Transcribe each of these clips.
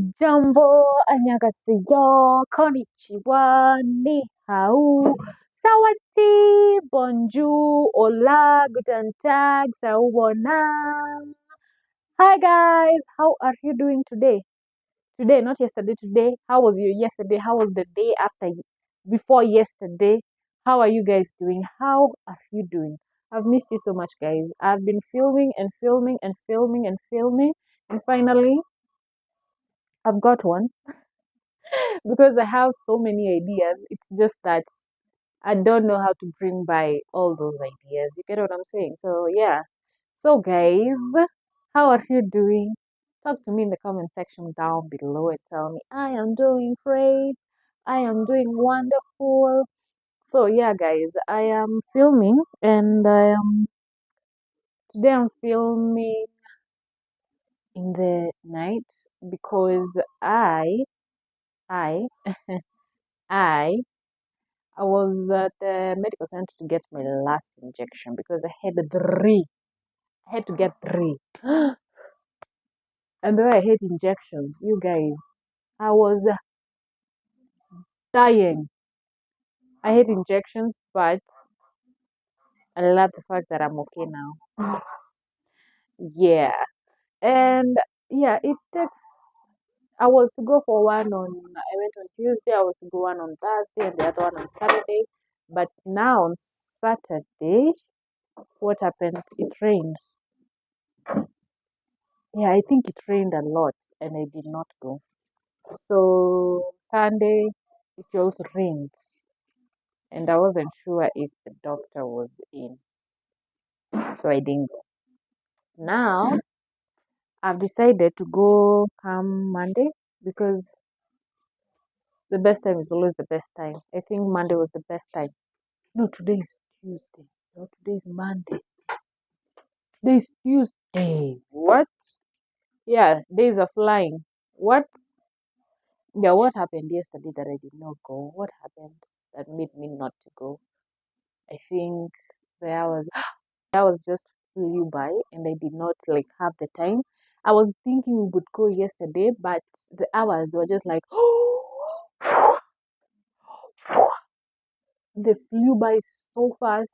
Jambo, annyeonghaseyo, konnichiwa, ni hao, sawati, bonjour, hola, guten tag, sawubona. Hi guys, how are you doing today? Today, not yesterday, today. How was your yesterday? How was the day after, before yesterday? How are you guys doing? How are you doing? I've missed you so much, guys. I've been filming and filming and filming and filming, and finally, I've got one because I have so many ideas. It's just that I don't know how to bring by all those ideas. You get what I'm saying? So, yeah. So, guys, how are you doing? Talk to me in the comment section down below and tell me I am doing great. I am doing wonderful. So, yeah, guys, I am filming and today I'm filming in the night because I, I I was at the medical center to get my last injection because I had three. I had to get three. And though I hate injections, you guys, I was dying. I hate injections, but I love the fact that I'm okay now. Yeah. And yeah, it takes. I was to go for one on. I went on Tuesday. I was to go one on Thursday, and the other one on Saturday. But now on Saturday, what happened? It rained. Yeah, I think it rained a lot and I did not go. So Sunday it also rained and I wasn't sure if the doctor was in. So I didn't go. Now I've decided to go come Monday because the best time is always the best time. I think Monday was the best time. No, today is Tuesday. No, today is Monday. Today is Tuesday. What? Yeah, days are flying. What? Yeah, what happened yesterday that I did not go? What happened that made me not to go? I think the hours just flew by and I did not like have the time. I was thinking we would go yesterday, but the hours were just like they flew by so fast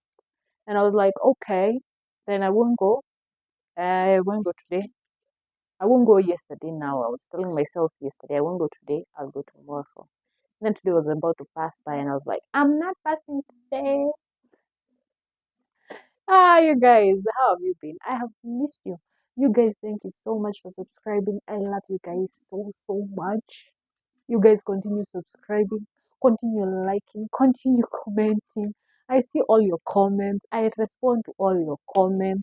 and I was like, okay, then I won't go. I won't go today. I won't go yesterday now. I was telling myself yesterday I won't go today, I'll go tomorrow. Then today was about to pass by and I was like, I'm not passing today. Ah, you guys, how have you been? I have missed you. You guys, thank you so much for subscribing. I love you guys so, so much. You guys continue subscribing, continue liking, continue commenting. I see all your comments. I respond to all your comments.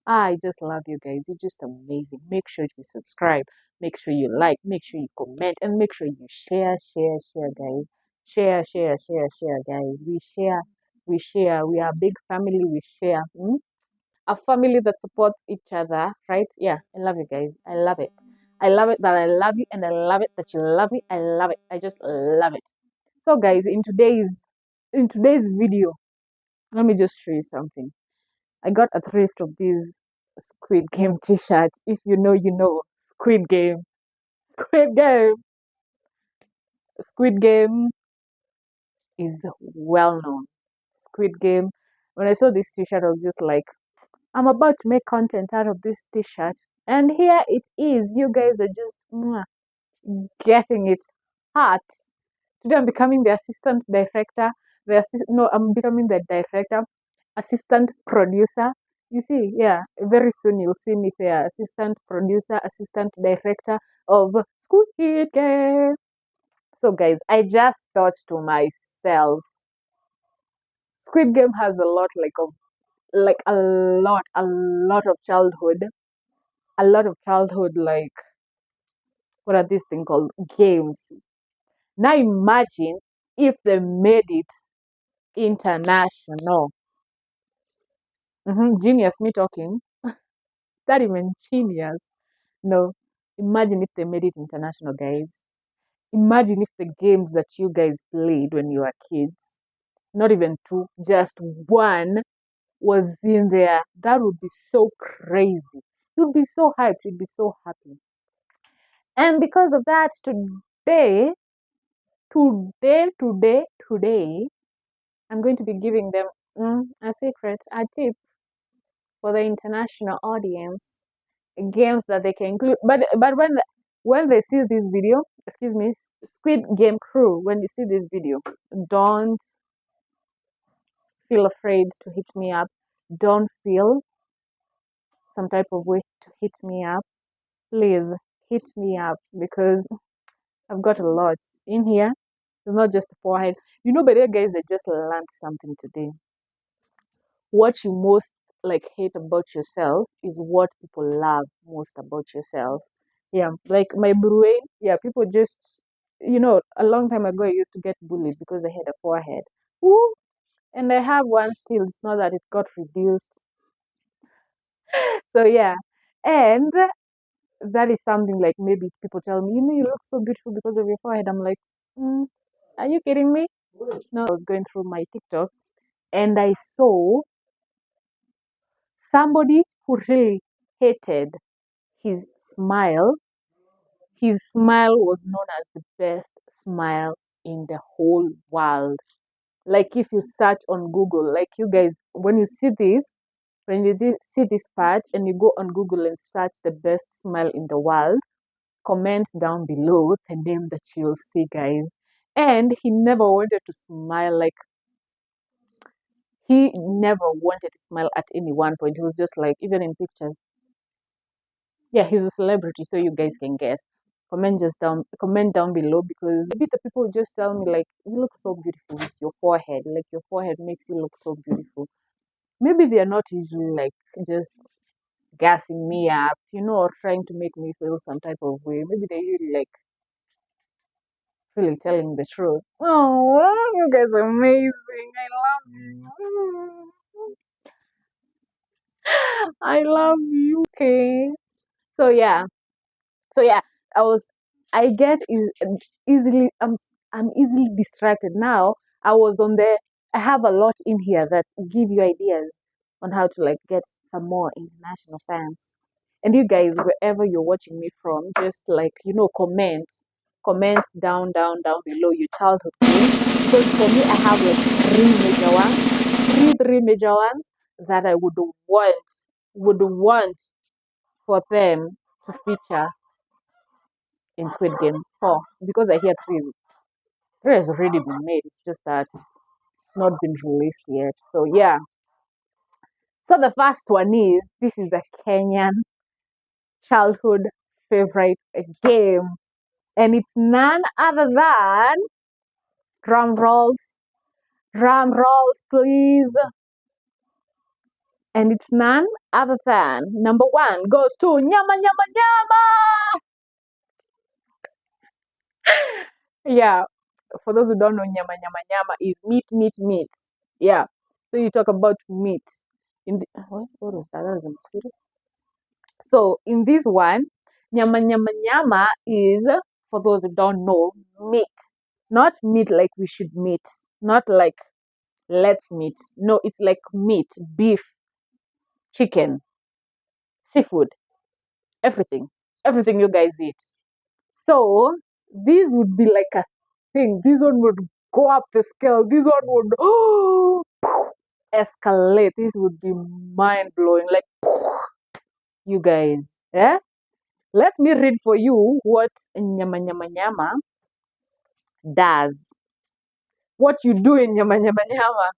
I just love you guys. You're just amazing. Make sure you subscribe. Make sure you like. Make sure you comment. And make sure you share, share, share, guys. Share, share, share, share, guys. We share. We share. We are a big family. We share. A family that supports each other, right? Yeah, I love you guys. I love it. I love it that I love you and I love it that you love me. I love it. I just love it. So guys, in today's video, let me just show you something. I got a thrift of these Squid Game t-shirts. If you know, you know. Squid Game. Squid Game. Squid Game is well known. Squid Game. When I saw this t-shirt, I was just like, I'm about to make content out of this t-shirt. And here it is. You guys are just getting it hot. Today I'm becoming the assistant director. No, I'm becoming the director, assistant producer. You see, yeah, very soon you'll see me there, assistant producer, assistant director of Squid Game. So guys, I just thought to myself, Squid Game has a lot like a lot of childhood, like what are these things called games. Now imagine if they made it international. Genius, me talking. That even genius. No, imagine if they made it international, guys. Imagine if the games that you guys played when you were kids, not even two, just one, was in there. That would be so crazy. You'd be so hyped. You'd be so happy. And because of that, today, I'm going to be giving them a secret, a tip for the international audience, games that they can include. But when they see this video, excuse me, Squid Game crew, when you see this video, don't feel afraid to hit me up. Don't feel some type of way to hit me up. Please hit me up because I've got a lot in here. It's not just the forehead. But there, guys, I just learned something today. What you most like hate about yourself is what people love most about yourself. Yeah, like my brain. Yeah, people just, a long time ago I used to get bullied because I had a forehead. Ooh, and I have one still. It's not that it got reduced. So yeah, and that is something like maybe people tell me, you look so beautiful because of your forehead. I'm like, are you kidding me? No, I was going through my TikTok and I saw somebody who really hated his smile. His smile was known as the best smile in the whole world. Like if you search on Google, like you guys, when you see this, when you see this part and you go on Google and search the best smile in the world, comment down below the name that you'll see, guys. And he never wanted to smile. Like he never wanted to smile at any one point. He was just like, even in pictures, yeah, he's a celebrity, so you guys can guess. Comment down below because a bit of people just tell me like, you look so beautiful with your forehead. Like your forehead makes you look so beautiful. Maybe they are not usually like just gassing me up, or trying to make me feel some type of way. Maybe they really like really telling the truth. Oh, you guys are amazing. I love you. I love you. Okay. So yeah. So yeah, I was I get easily I'm easily distracted now. I was on there. I have a lot in here that give you ideas on how to like get some more international fans. And you guys, wherever you're watching me from, just like comments down below your childhood games. Because for me, I have like three major ones that I would want for them to feature in Squid Game 4 because I hear three has already been made. It's just that it's not been released yet. So yeah. So the first one is this is a Kenyan childhood favorite game, and it's none other than drum rolls, please. And it's none other than number one goes to Nyama Nyama Nyama. Yeah, for those who don't know, nyama nyama nyama is meat, meat, meat. Yeah. So you talk about meat. What was that? That was a mosquito. So in this one, nyama nyama nyama is for those who don't know meat, not meat like we should meet, not like let's meet. No, it's like meat, beef, chicken, seafood, everything, everything you guys eat. So this would be like a thing. This one would go up the scale. This one would escalate. This would be mind blowing. Like you guys, eh? Let me read for you what nyama nyama nyama does. What you do in nyama nyama nyama.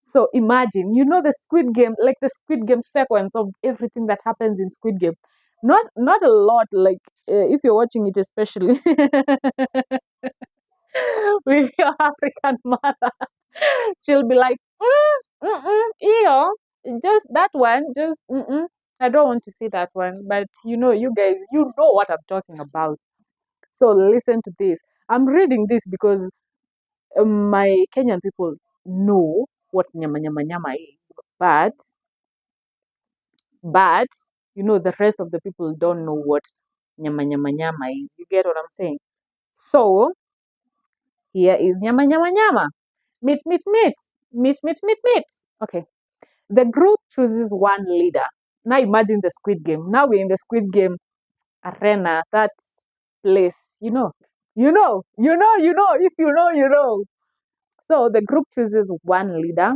So imagine, the Squid Game, like the Squid Game sequence of everything that happens in Squid Game. Not a lot. Like if you're watching it, especially with your African mother, she'll be like, ew, just that one, just I don't want to see that one. But you guys, you know what I'm talking about. So listen to this. I'm reading this because my Kenyan people know what nyama nyama nyama is, but the rest of the people don't know what nyama nyama nyama is. You get what I'm saying? So here is nyama nyama nyama. Meat, meat, meat. Meat, meat, meat, meat. Okay. The group chooses one leader. Now imagine the Squid Game. Now we're in the Squid Game arena. That place. If you know, you know. So the group chooses one leader.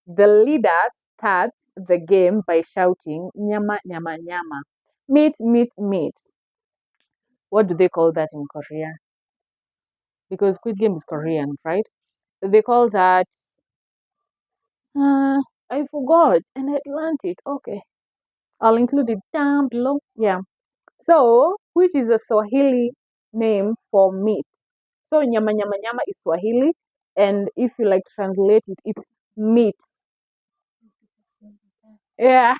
The leader starts the game by shouting, Nyama, Nyama, Nyama. Meat, meat, meat. What do they call that in Korea? Because Squid Game is Korean, right? They call that, uh, I forgot, and I learned it. Okay. I'll include it down below. Yeah. So, which is a Swahili name for meat. So, Nyama, Nyama, Nyama is Swahili. And if you like translate it, it's meat. Yeah.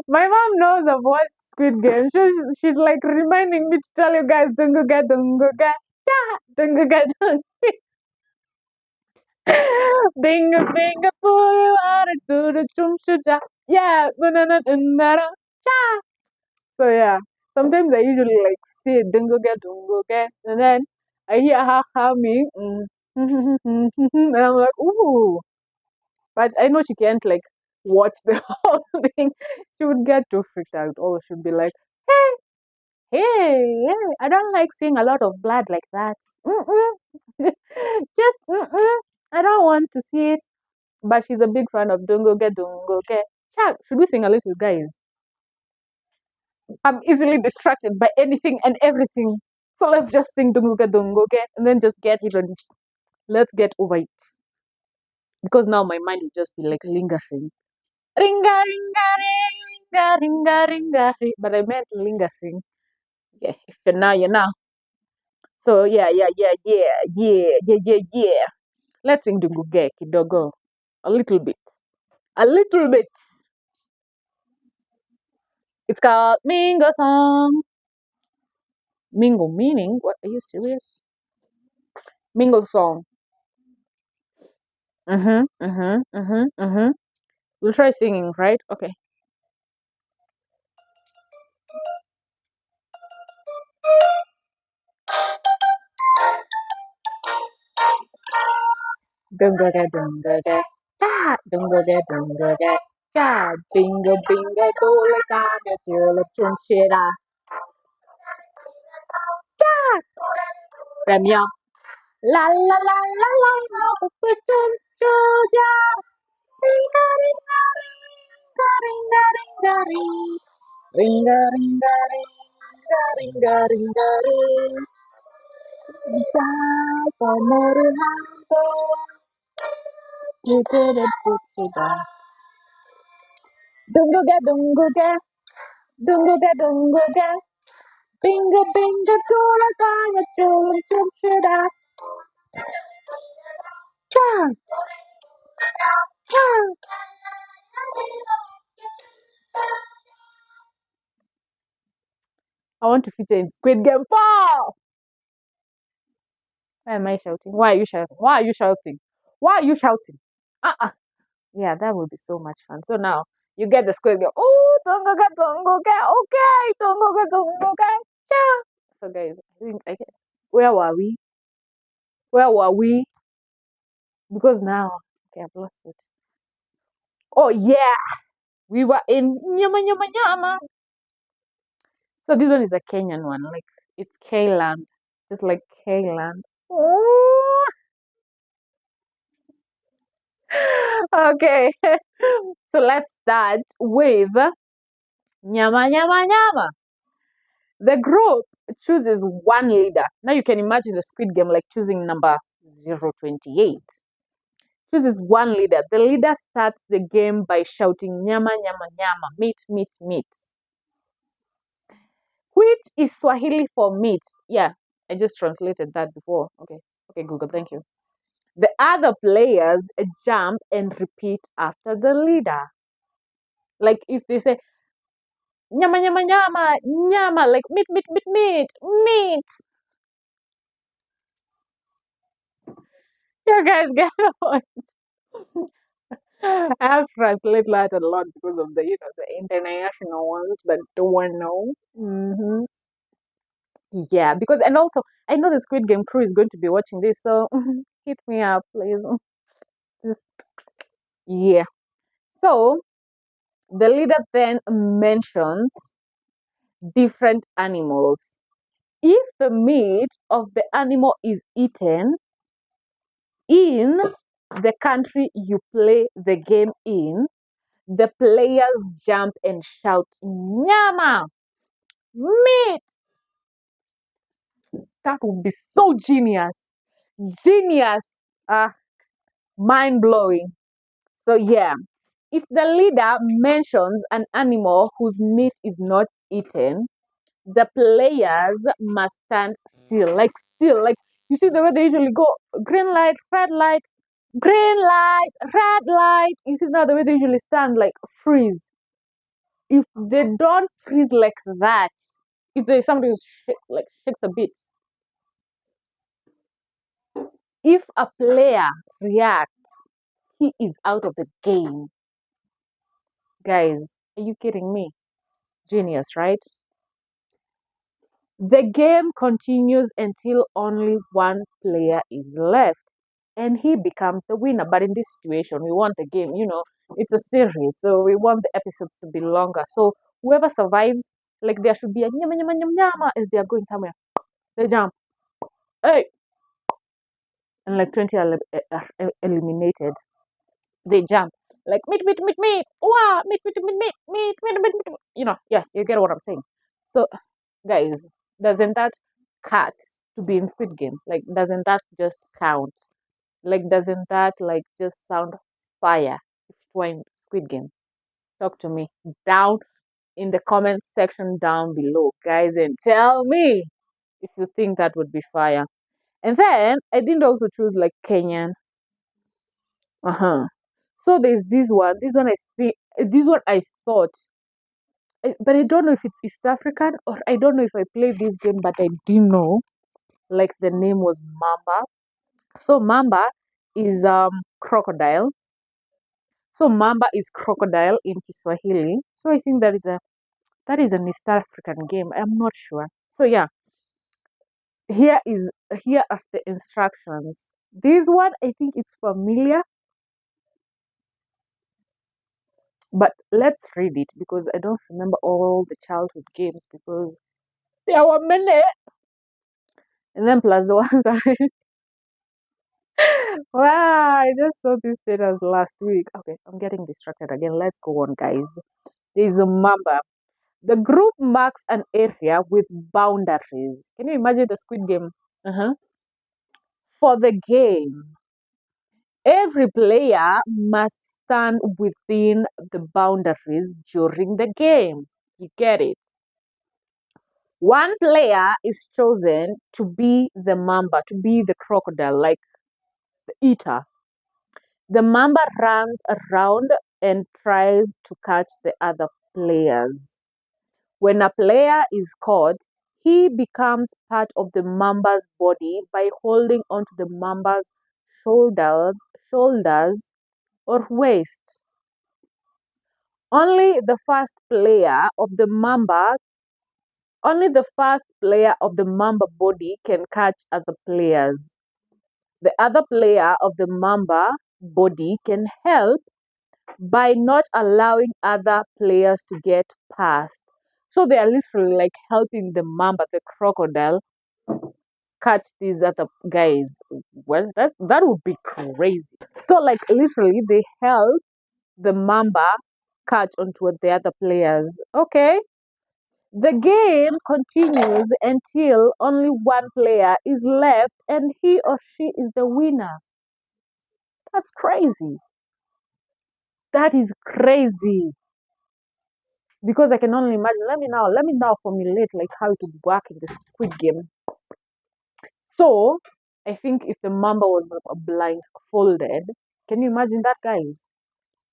My mom knows I've watched Squid Game. So she's like reminding me to tell you guys, dunguga, dunguga, cha, dunguga, dung. Binga, binga, puru, ara, turu, chum, shuja. Yeah, banana, dunara, cha. So yeah, sometimes I usually like say dunguga, dunguga, and then I hear her humming, and I'm like, ooh. But I know she can't like watch the whole thing. She would get too freaked out, or she'd be like, hey, hey, I don't like seeing a lot of blood like that. Mm-mm. Just, mm-mm. I don't want to see it. But she's a big fan of Dungoge Dungoge. Chuck, should we sing a little, guys? I'm easily distracted by anything and everything. So let's just sing Dungoge Dungoge and then just get it and let's get over it. Because now my mind will just be like lingering. Ringa, ringa, ringa, ringa, ringa, ringa. But I meant lingering. Yeah, if you're now, you're now. So yeah. Let's sing Dunguge kidogo. A little bit. A little bit. It's called Mingo Song. Mingo meaning? What? Are you serious? Mingo Song. We'll try singing, right? Okay. Dunguge Dunguge. Cha! Dunguge Dunguge. Cha! Bingo bingo dole kage tule chunchira. Remyo. La la la la la la chun chuja. Ringa ringa ringa ringa ringa ring. Ringa ringa ringa ringa ringa ring. Bisa pemeruhanku tidak sudah. Dunguga dunguga dunguga dunguga. Bingo bingo tula kaya chun chun sudah. Cha cha. I want to feature in Squid Game 4. Why am I shouting? Why are you shouting? Why are you shouting? Why are you shouting? Uh-uh. Yeah, that would be so much fun. So now you get the Squid Game. Oh, tongoga, tongoga. Okay, tongoga, tongoga. Yeah. So guys, I think I get. Where were we? Where were we? Because now, okay, I've lost it. Oh yeah, we were in Nyama Nyama Nyama. So this one is a Kenyan one. Like it's K-land, just like K-land. Oh. Okay. So let's start with Nyama Nyama Nyama. The group chooses one leader. Now you can imagine the Squid Game like choosing number 028. Chooses one leader. The leader starts the game by shouting Nyama Nyama Nyama, meat, meat, meat, which is Swahili for meat. Yeah, I just translated that before. Okay, okay, Google, thank you. The other players jump and repeat after the leader. Like if they say nyama nyama nyama nyama, like meat meat meat meat meat. You guys get what? I have translated that a lot because of the international ones that don't know. Yeah, because and also I know the Squid Game crew is going to be watching this, so hit me up, please. Just- yeah. So the leader then mentions different animals. If the meat of the animal is eaten in the country you play the game in, the players jump and shout, Nyama! Meat! That would be so genius. Genius. Mind blowing. So, yeah, if the leader mentions an animal whose meat is not eaten, the players must stand still. Like, you see the way they usually go green light, red light, green light, red light. You see now the way they usually stand, like freeze. If they don't freeze like that, if there's somebody who shakes a bit, if a player reacts, he is out of the game. Guys, are you kidding me? Genius, right? The game continues until only one player is left and he becomes the winner. But in this situation, we want the game, it's a series, so we want the episodes to be longer. So whoever survives, like there should be a nyama nyama nyama nyama as they are going somewhere. They jump, hey, and like 20 are eliminated. They jump like meat, meat, meat, meat, wow, meat, meat, meat, meat, meat, meat, meat, meat. Yeah, you get what I'm saying. So, guys, doesn't that cut to be in Squid Game? Like, doesn't that just count? Like, doesn't that like just sound fire if it were in Squid Game? Talk to me down in the comment section down below, guys, and tell me if you think that would be fire. And then I didn't also choose like Kenyan. Uh-huh. So there's this one. This one I thought, but I don't know if it's East African or I don't know if I played this game, but I do know like the name was Mamba. So Mamba is crocodile. So Mamba is crocodile in Kiswahili. So I think that is an East African game. I'm not sure. So yeah, here are the instructions. This one I think it's familiar, but let's read it because I don't remember all the childhood games because there were many. And then plus the ones that wow, I just saw this status last week. Okay, I'm getting distracted again. Let's go on, guys. There's a Mamba. The group marks an area with boundaries. Can you imagine the Squid Game? Uh-huh. For the game, every player must stand within the boundaries during the game. You get it? One player is chosen to be the mamba, to be the crocodile, like the eater. The mamba runs around and tries to catch the other players. When a player is caught, he becomes part of the mamba's body by holding onto the mamba's shoulders or waist. Only the first player of the mamba, only the first player of the mamba body can catch other players. The other player of the mamba body can help by not allowing other players to get past. So they are literally like helping the mamba, the crocodile, catch these other guys. Well, that would be crazy. So like literally they help the mamba catch onto the other players. Okay. The game continues until only one player is left and he or she is the winner. That's crazy. That is crazy. Because I can only imagine. Let me now formulate like how it would work in the Squid Game. So I think if the mamba was blindfolded, can you imagine that, guys?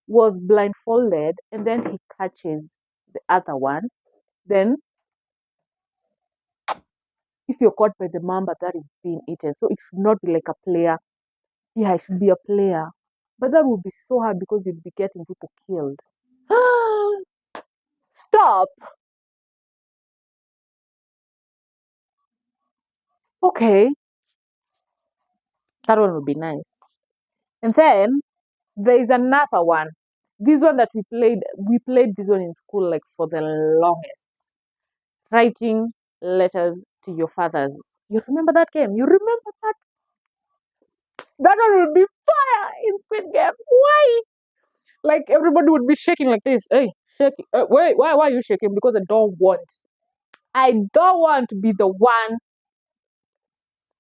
Was blindfolded and then he catches the other one. Then if you're caught by the mamba that is being eaten, so it should not be like a player. Yeah, it should be a player. But that would be so hard because you'd be getting people killed. Stop. Okay, that one would be nice. And then there is another one. This one that we played this one in school like for the longest. writing letters to your fathers. You remember that game? You remember that? That one would be fire in Squid Game. Why? Like everybody would be shaking like this. Hey, shaking. Wait, why are you shaking? Because I don't want to be the one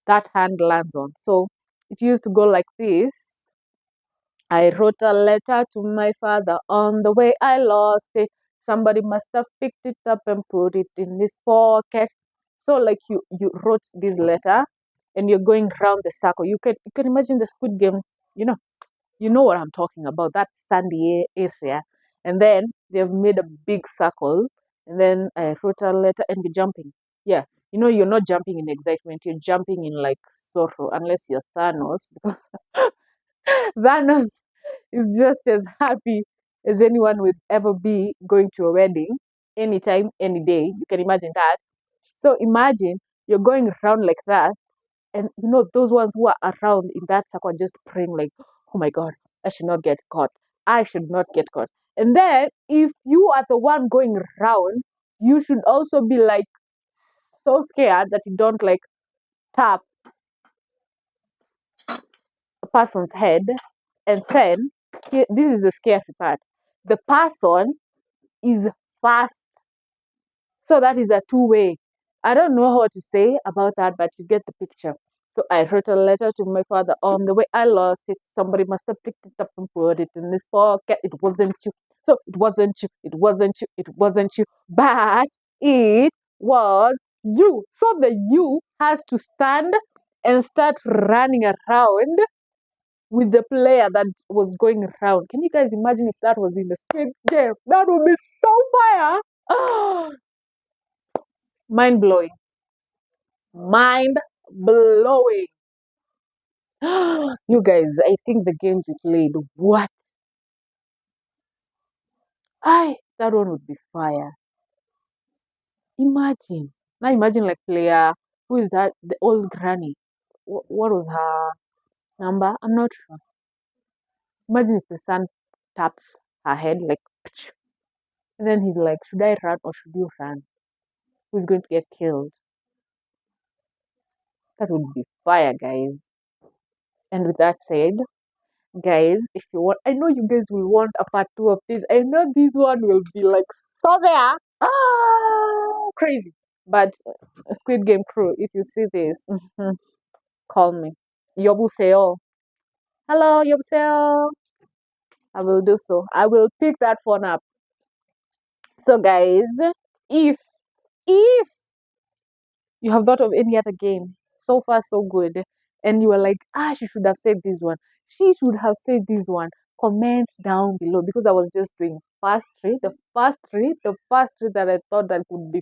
that hand lands on. So it used to go like this. I wrote a letter to my father. On the way, I lost it. Somebody must have picked it up and put it in his pocket. So, like you wrote this letter, and you're going round the circle. You can imagine the Squid Game. You know what I'm talking about. That sandy area, and then they've made a big circle. And then I wrote a letter, and you're jumping. Yeah, you're not jumping in excitement. You're jumping in like sorrow, unless you're Thanos, because Thanos is just as happy as anyone would ever be going to a wedding anytime, any day. You can imagine that. So imagine you're going around like that, and those ones who are around in that circle are just praying like, "Oh my God, I should not get caught. I should not get caught." And then if you are the one going around, you should also be like so scared that you don't like tap a person's head. And then this is the scary part. The person is fast. So that is a two-way. I don't know how to say about that, but you get the picture. So I wrote a letter to my father. On the way, I lost it. Somebody must have picked it up and put it in his pocket. It wasn't you. So it wasn't you. It wasn't you. It wasn't you. But it was you. So the you has to stand and start running around with the player that was going around. Can you guys imagine if that was in the Squid Game? That would be so fire. Mind blowing. Mind blowing. You guys, I think the games you played, what? That one would be fire. Imagine. Now imagine like player, who is that? The old granny. What was her number? I'm not sure. Imagine if the son taps her head like, and then he's like, should I run or should you run? Who's going to get killed? That would be fire, guys. And with that said, guys, if you want, I know you guys will want a part two of this. I know this one will be like so there, crazy. But Squid Game crew, if you see this, call me. Yobuseo. Hello, Yobuseo. I will do so. I will pick that phone up. So, guys, if if you have thought of any other game, so far so good, and you are like, she should have said this one. She should have said this one. Comment down below, because I was just doing the first three that I thought that would be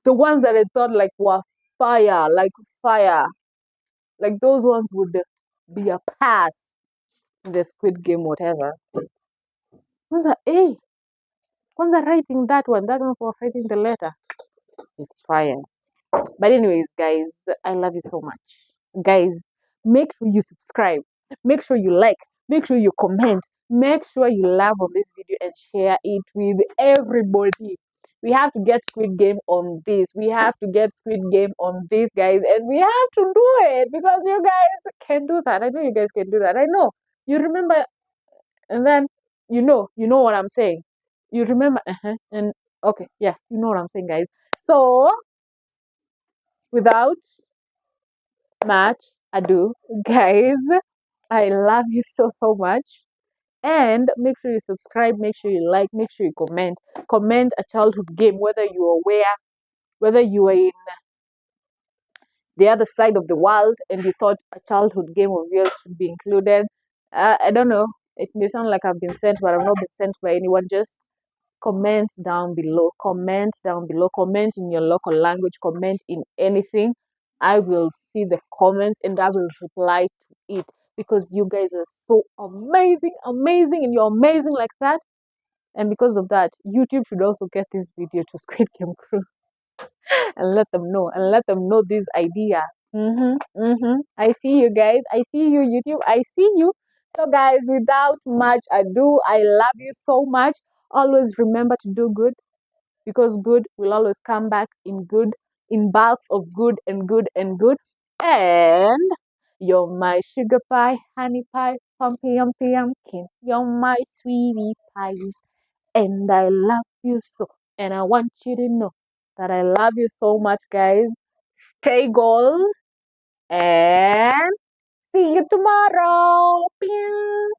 the ones that I thought like were fire, like fire, like those ones would be a pass in the Squid Game, whatever. Hey, Kwanza writing that one for writing the letter, it's fire. But anyways, guys, I love you so much. Guys, make sure you subscribe, make sure you like, make sure you comment, make sure you love on this video and share it with everybody. We have to get Squid Game on this. We have to get Squid Game on this, guys, and we have to do it because you guys can do that. I know you guys can do that. I know you remember, and then you know what I'm saying. You remember, and okay, yeah, you know what I'm saying, guys. So without much ado, guys, I love you so so much. And make sure you subscribe, make sure you like, make sure you comment. Comment a childhood game, whether you are aware, whether you are in the other side of the world and you thought a childhood game of yours should be included. I don't know. It may sound like I've been sent, but I've not been sent by anyone. Just comment down below. Comment down below. Comment in your local language. Comment in anything. I will see the comments and I will reply to it because you guys are so amazing, amazing, and you're amazing like that. And because of that, YouTube should also get this video to Squid Game Crew and let them know this idea. I see you guys. I see you, YouTube. I see you. So, guys, without much ado, I love you so much. Always remember to do good because good will always come back in good, in bulks of good and good and good. And you're my sugar pie, honey pie, pumpy umpy pumpkin. You're my sweetie pies, and I love you so. And I want you to know that I love you so much, guys. Stay gold and see you tomorrow. Pew.